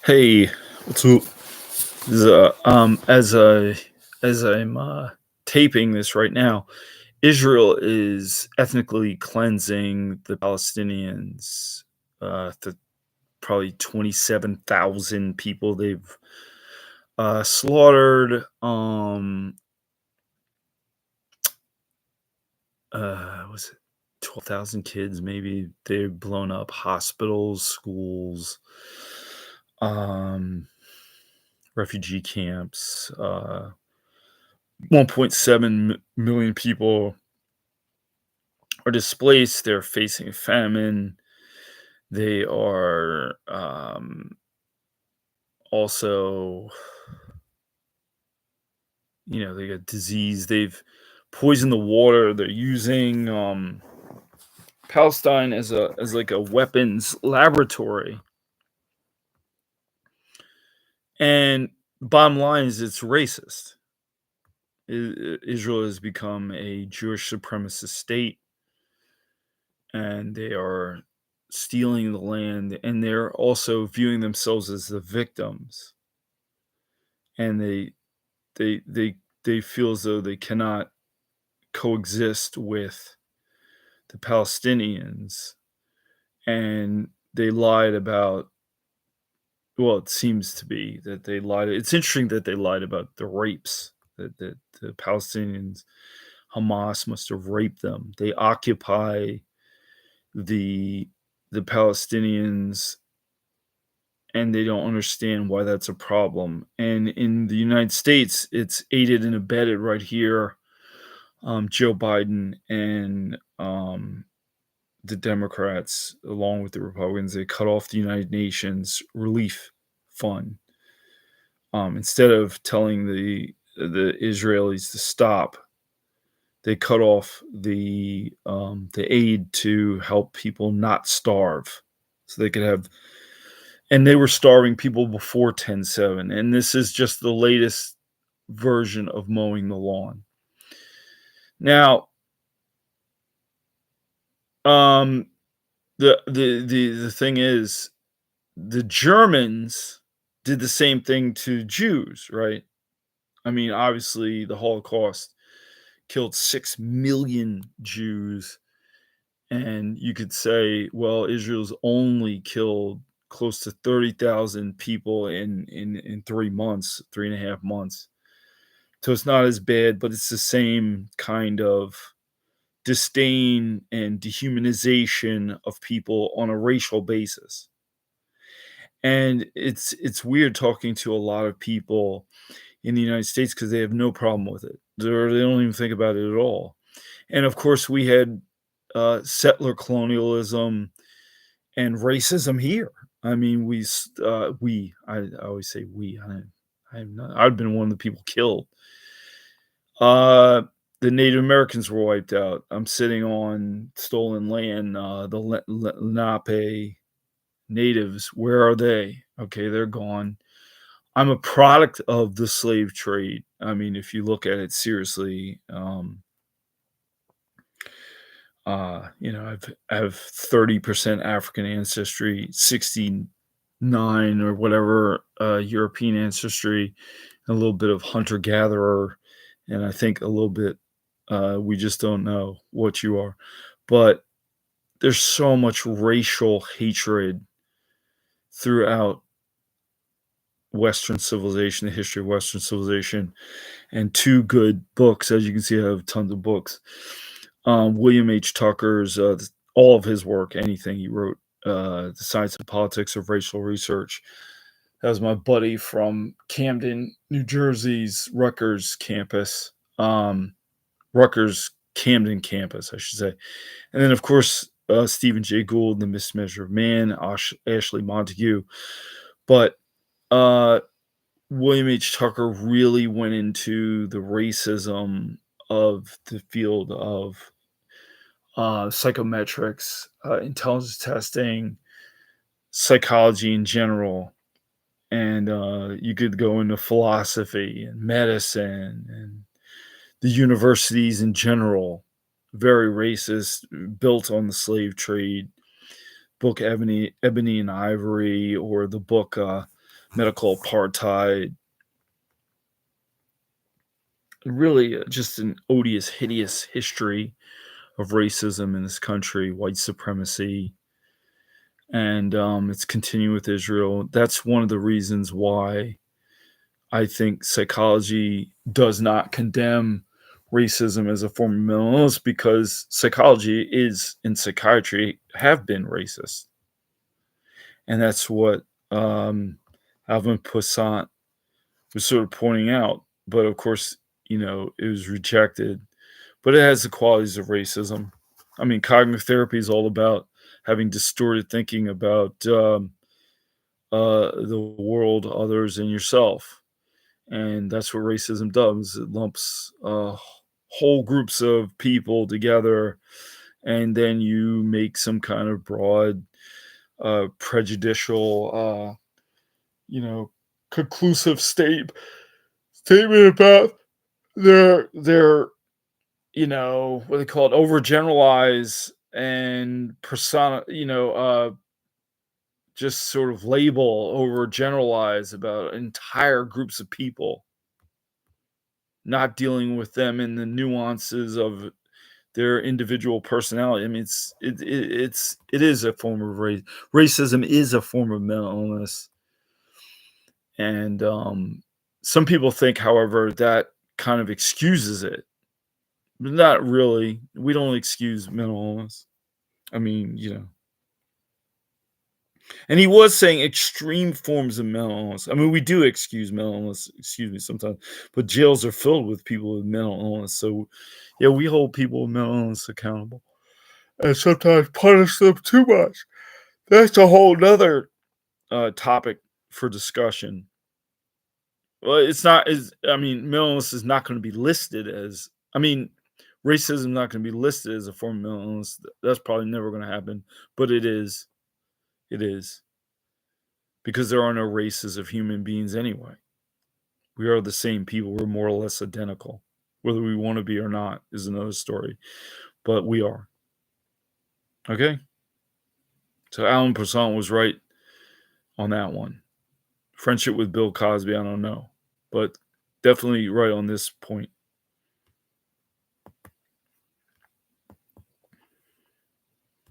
Hey, what's up? This is, as I'm taping this right now, Israel is ethnically cleansing the Palestinians. Probably 27,000 people they've slaughtered. Was it 12,000 kids? Maybe they've blown up hospitals, schools, um, refugee camps. 1.7 million people are displaced. They're facing famine. They are also, they got disease. They've poisoned the water. They're using Palestine as like a weapons laboratory. And bottom line is, it's racist. Israel has become a Jewish supremacist state, and they are stealing the land, and they're also viewing themselves as the victims, and they feel as though they cannot coexist with the Palestinians, and they lied about, well, it seems to be that they lied. It's interesting that they lied about the rapes, that the Palestinians, Hamas must have raped them. They occupy the the Palestinians, and they don't understand why that's a problem. And in the United States, it's aided and abetted right here. Joe Biden and the Democrats, along with the Republicans, they cut off the United Nations relief fund. Instead of telling the Israelis to stop, they cut off the aid to help people not starve, so they could have. And they were starving people before 10/7, and this is just the latest version of mowing the lawn. Now, um, the thing is, the Germans did the same thing to Jews, right? I mean, obviously, the Holocaust killed 6 million Jews, and you could say, well, Israel's only killed close to 30,000 people in 3 months, 3.5 months. So it's not as bad, but it's the same kind of disdain and dehumanization of people on a racial basis. And it's weird talking to a lot of people in the United States because they have no problem with it. They don't even think about it at all. And of course, we had settler colonialism and racism here. I mean, I always say we. I'm not. I've been one of the people killed. Uh, the Native Americans were wiped out. I'm sitting on stolen land. The Lenape natives, where are they? Okay, they're gone. I'm a product of the slave trade. I mean, if you look at it seriously, I have 30% African ancestry, 69 or whatever European ancestry, a little bit of hunter gatherer, and I think a little bit we just don't know what you are. But there's so much racial hatred throughout Western civilization, the history of Western civilization, and two good books. As you can see, I have tons of books. William H. Tucker's, all of his work, anything he wrote, The Science and Politics of Racial Research. That was my buddy from Camden, New Jersey's Rutgers campus. Rutgers Camden campus, I should say. And then, of course, Stephen Jay Gould, The Mismeasure of Man, Ashley Montague. But William H. Tucker really went into the racism of the field of psychometrics, intelligence testing, psychology in general. And you could go into philosophy and medicine and the universities in general. Very racist, built on the slave trade. Book Ebony and Ivory, or the book medical apartheid, really just an odious, hideous history of racism in this country, white supremacy, and it's continuing with Israel. That's one of the reasons why I think psychology does not condemn racism as a form of mental illness, because psychology is and psychiatry have been racist, and that's what um, Alvin Poussaint was sort of pointing out. But of course, it was rejected. But it has the qualities of racism. I mean, cognitive therapy is all about having distorted thinking about the world, others, and yourself. And that's what racism does. It lumps whole groups of people together, and then you make some kind of broad, prejudicial, you know, conclusive statement about their what they call it, overgeneralize and persona, just sort of label, overgeneralize about entire groups of people, not dealing with them in the nuances of their individual personality. I mean, it is a form of racism is a form of mental illness, and some people think, however, that kind of excuses it, but not really. We don't excuse mental illness. I mean, and he was saying extreme forms of mental illness. I mean, we do excuse mental illness, excuse me, sometimes, but jails are filled with people with mental illness. So, yeah, we hold people with mental illness accountable and sometimes punish them too much. That's a whole nother topic for discussion. Well, it's not as, I mean, mental illness is not going to be listed as, I mean, racism is not going to be listed as a form of mental illness. That's probably never going to happen, but it is. It is. Because there are no races of human beings anyway. We are the same people. We're more or less identical. Whether we want to be or not is another story, but we are. Okay? So Alan Poussaint was right on that one. Friendship with Bill Cosby, I don't know, but definitely right on this point.